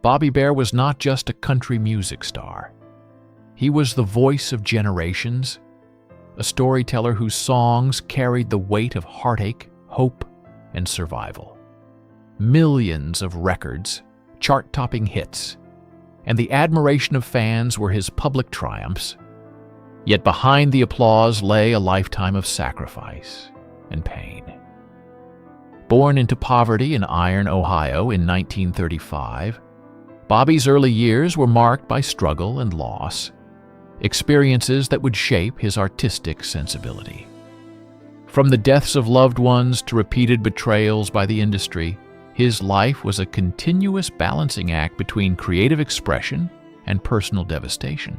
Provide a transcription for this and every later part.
Bobby Bare was not just a country music star. He was the voice of generations, a storyteller whose songs carried the weight of heartache, hope, and survival. Millions of records, chart-topping hits, and the admiration of fans were his public triumphs. Yet behind the applause lay a lifetime of sacrifice and pain. Born into poverty in Iron, Ohio in 1935, Bobby's early years were marked by struggle and loss, experiences that would shape his artistic sensibility. From the deaths of loved ones to repeated betrayals by the industry, his life was a continuous balancing act between creative expression and personal devastation.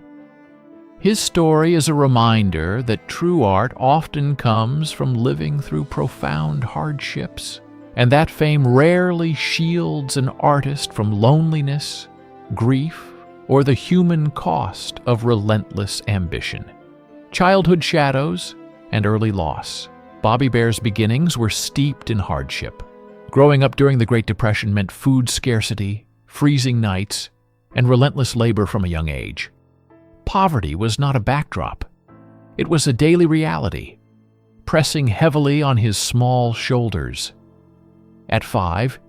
His story is a reminder that true art often comes from living through profound hardships, and that fame rarely shields an artist from loneliness, grief, or the human cost of relentless ambition. Childhood shadows and early loss. Bobby Bare's beginnings were steeped in hardship. Growing up during the Great Depression meant food scarcity, freezing nights, and relentless labor from a young age. Poverty was not a backdrop. It was a daily reality, pressing heavily on his small shoulders. At 5,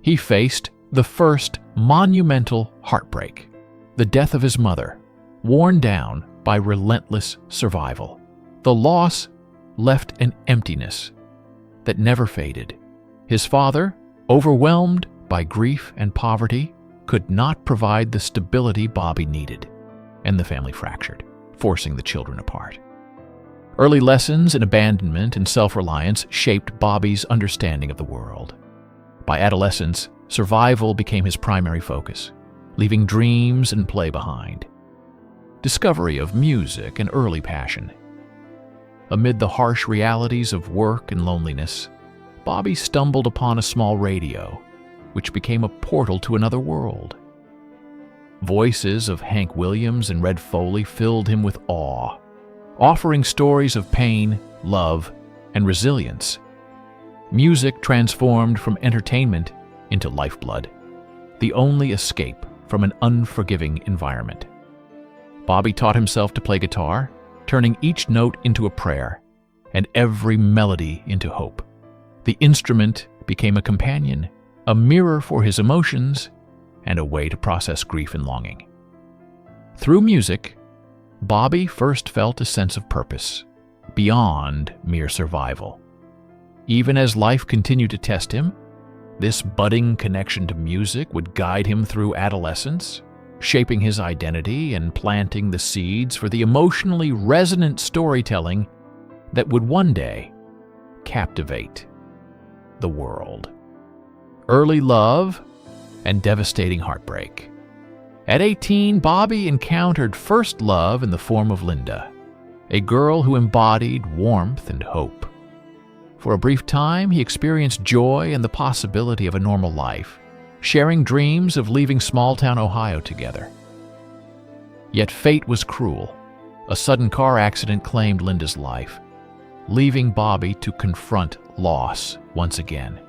he faced the first monumental heartbreak, the death of his mother, worn down by relentless survival. The loss left an emptiness that never faded. His father, overwhelmed by grief and poverty, could not provide the stability Bobby needed, and the family fractured, forcing the children apart. Early lessons in abandonment and self-reliance shaped Bobby's understanding of the world. By adolescence, survival became his primary focus, leaving dreams and play behind. Discovery of music and early passion. Amid the harsh realities of work and loneliness, Bobby stumbled upon a small radio, which became a portal to another world. Voices of Hank Williams and Red Foley filled him with awe, offering stories of pain, love, and resilience. Music transformed from entertainment into lifeblood, the only escape from an unforgiving environment. Bobby taught himself to play guitar, turning each note into a prayer and every melody into hope. The instrument became a companion, a mirror for his emotions, and a way to process grief and longing. Through music, Bobby first felt a sense of purpose, beyond mere survival. Even as life continued to test him, this budding connection to music would guide him through adolescence, shaping his identity and planting the seeds for the emotionally resonant storytelling that would one day captivate the world. Early love and devastating heartbreak. At 18, Bobby encountered first love in the form of Linda, a girl who embodied warmth and hope. For a brief time, he experienced joy and the possibility of a normal life, sharing dreams of leaving small-town Ohio together. Yet fate was cruel. A sudden car accident claimed Linda's life, leaving Bobby to confront loss once again.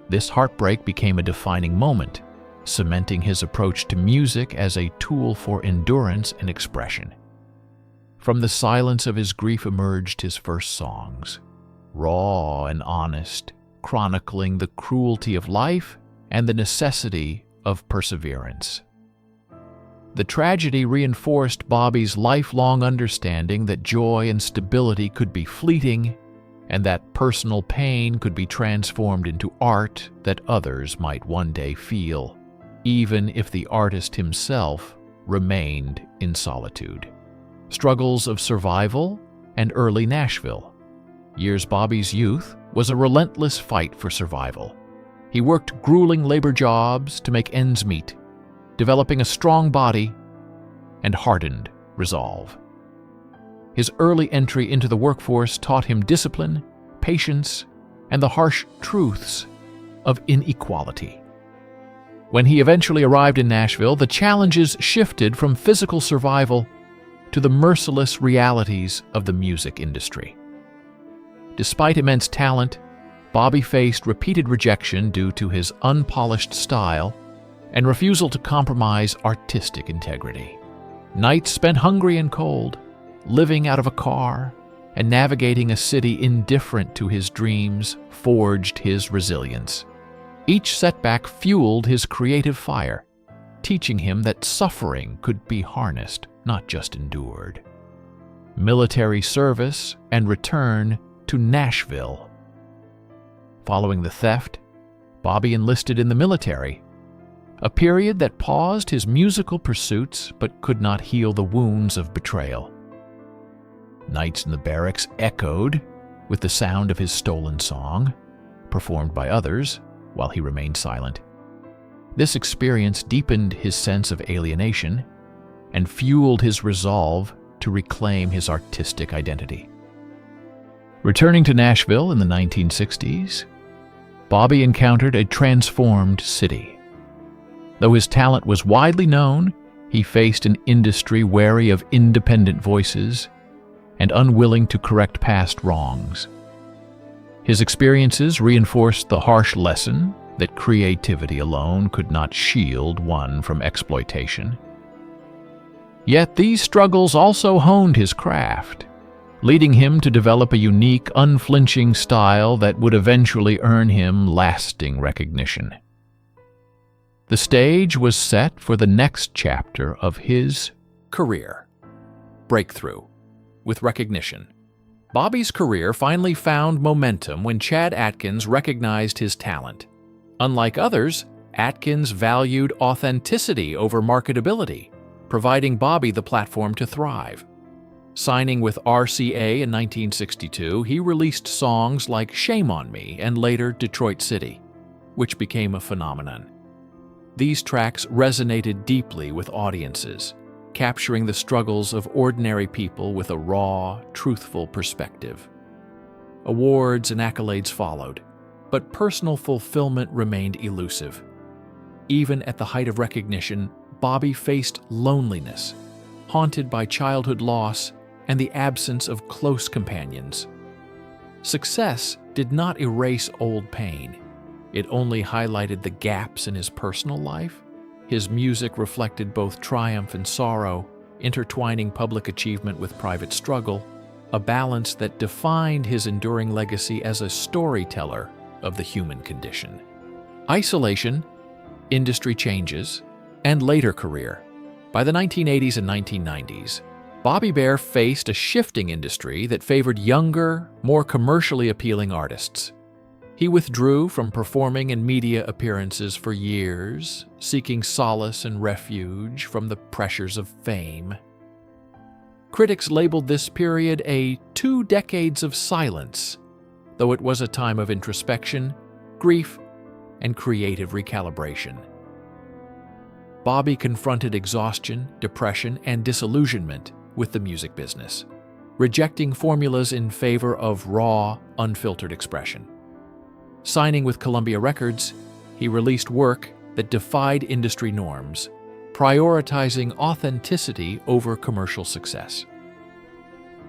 This heartbreak became a defining moment, cementing his approach to music as a tool for endurance and expression. From the silence of his grief emerged his first songs, raw and honest, chronicling the cruelty of life and the necessity of perseverance. The tragedy reinforced Bobby's lifelong understanding that joy and stability could be fleeting, and that personal pain could be transformed into art that others might one day feel, even if the artist himself remained in solitude. Struggles of survival and early Nashville. Years Bobby's youth was a relentless fight for survival. He worked grueling labor jobs to make ends meet, developing a strong body and hardened resolve. His early entry into the workforce taught him discipline, patience, and the harsh truths of inequality. When he eventually arrived in Nashville, the challenges shifted from physical survival to the merciless realities of the music industry. Despite immense talent, Bobby faced repeated rejection due to his unpolished style and refusal to compromise artistic integrity. Nights spent hungry and cold, living out of a car, and navigating a city indifferent to his dreams forged his resilience. Each setback fueled his creative fire, teaching him that suffering could be harnessed, not just endured. Military service and return to Nashville. Following the theft, Bobby enlisted in the military, a period that paused his musical pursuits but could not heal the wounds of betrayal. Nights in the barracks echoed with the sound of his stolen song, performed by others while he remained silent. This experience deepened his sense of alienation and fueled his resolve to reclaim his artistic identity. Returning to Nashville in the 1960s, Bobby encountered a transformed city. Though his talent was widely known, he faced an industry wary of independent voices and unwilling to correct past wrongs. His experiences reinforced the harsh lesson that creativity alone could not shield one from exploitation. Yet these struggles also honed his craft, leading him to develop a unique, unflinching style that would eventually earn him lasting recognition. The stage was set for the next chapter of his career. Breakthrough with recognition. Bobby's career finally found momentum when Chad Atkins recognized his talent. Unlike others, Atkins valued authenticity over marketability, providing Bobby the platform to thrive. Signing with RCA in 1962, he released songs like Shame on Me and later Detroit City, which became a phenomenon. These tracks resonated deeply with audiences, capturing the struggles of ordinary people with a raw, truthful perspective. Awards and accolades followed, but personal fulfillment remained elusive. Even at the height of recognition, Bobby faced loneliness, haunted by childhood loss and the absence of close companions. Success did not erase old pain. It only highlighted the gaps in his personal life. His music reflected both triumph and sorrow, intertwining public achievement with private struggle, a balance that defined his enduring legacy as a storyteller of the human condition. Isolation, industry changes, and later career. By the 1980s and 1990s, Bobby Bare faced a shifting industry that favored younger, more commercially appealing artists. He withdrew from performing and media appearances for years, seeking solace and refuge from the pressures of fame. Critics labeled this period a 2 decades of silence, though it was a time of introspection, grief, and creative recalibration. Bobby confronted exhaustion, depression, and disillusionment with the music business, rejecting formulas in favor of raw, unfiltered expression. Signing with Columbia Records, he released work that defied industry norms, prioritizing authenticity over commercial success.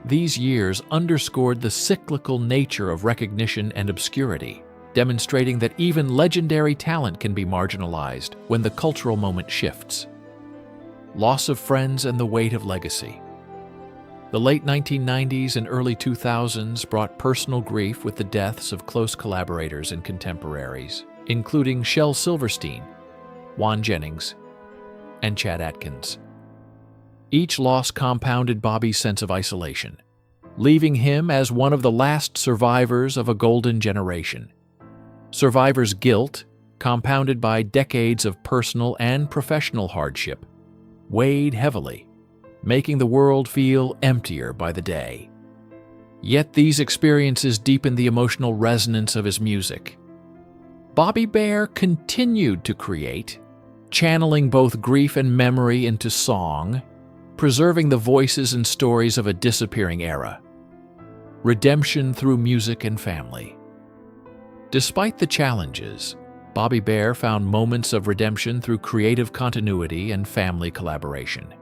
These years underscored the cyclical nature of recognition and obscurity, demonstrating that even legendary talent can be marginalized when the cultural moment shifts. Loss of friends and the weight of legacy. The late 1990s and early 2000s brought personal grief with the deaths of close collaborators and contemporaries, including Shel Silverstein, Juan Jennings, and Chad Atkins. Each loss compounded Bobby's sense of isolation, leaving him as one of the last survivors of a golden generation. Survivor's guilt, compounded by decades of personal and professional hardship, weighed heavily, making the world feel emptier by the day. Yet these experiences deepened the emotional resonance of his music. Bobby Bare continued to create, channeling both grief and memory into song, preserving the voices and stories of a disappearing era. Redemption through music and family. Despite the challenges, Bobby Bare found moments of redemption through creative continuity and family collaboration.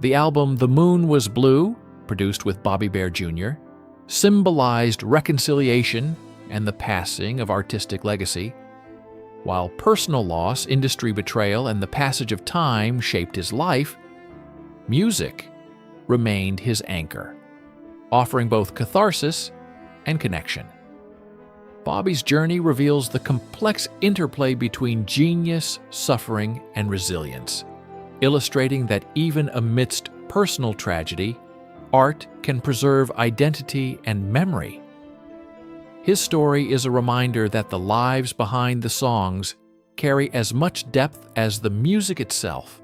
The album The Moon Was Blue, produced with Bobby Bare Jr., symbolized reconciliation and the passing of artistic legacy. While personal loss, industry betrayal, and the passage of time shaped his life, music remained his anchor, offering both catharsis and connection. Bobby's journey reveals the complex interplay between genius, suffering, and resilience, illustrating that even amidst personal tragedy, art can preserve identity and memory. His story is a reminder that the lives behind the songs carry as much depth as the music itself,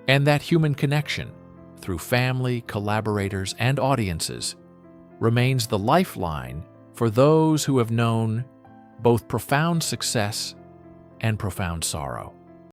and that human connection, through family, collaborators, and audiences, remains the lifeline for those who have known both profound success and profound sorrow.